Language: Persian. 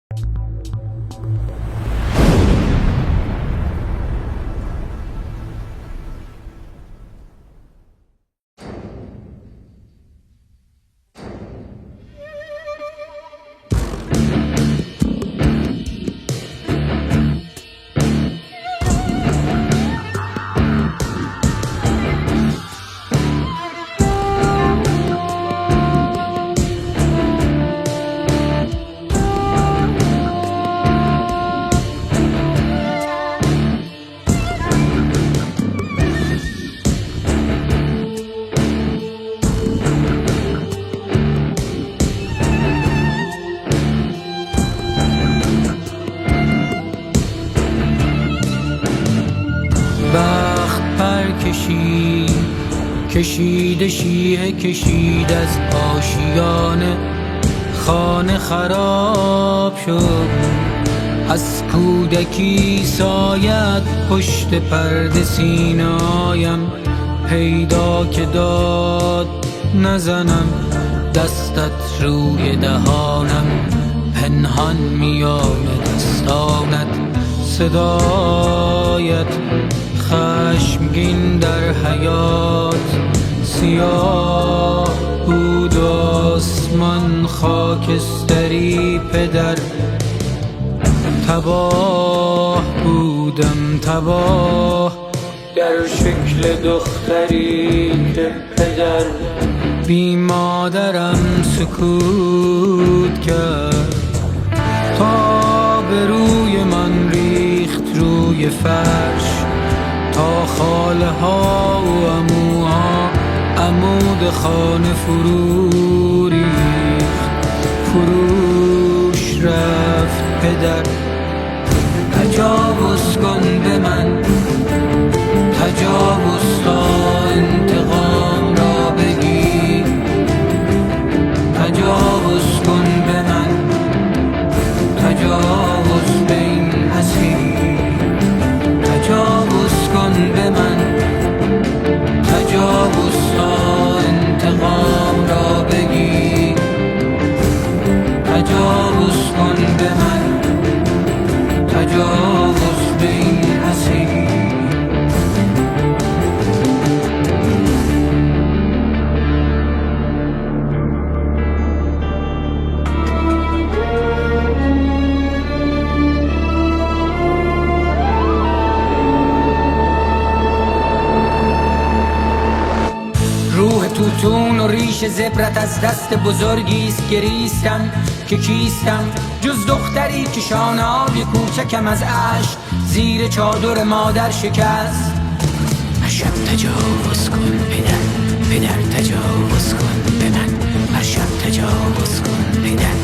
بخت پر کشیده شیه کشید از آشیانه، خانه خراب شد. از کودکی سایت پشت پرده سینایم، پیدا که داد نزنم دستت روی دهانم. پنهان میآید دستانت، صدایت خشمگین در حیات. سیاه بود آسمان خاکستری پدر، تباه بودم تباه در شکل دختری که پدر بی مادرم سکوت کرد. تا به روی من ریخت روی فرش، تا خاله ها و عموها عمود خانه فرو ریخت. فروش رفت پدر، تجاوز کن به من، تجاوز تا انتقام را بگیر. تجاوز کن به من، تجاوز به این اسیر. تجاوز کن به من، تجاوز تا انتقام را بگیر. تجاوز کن به من، تجاوز به این اسیر. روح توتون و ریش زبرت از دست بزرگیست. گریستم که کیستم جز دختری که شانه‌های کوچکم از اشک زیر چادر مادر شکست. هرشب تجاوز کن پدر، پدر تجاوز کن به من. هرشب تجاوز کن پدر،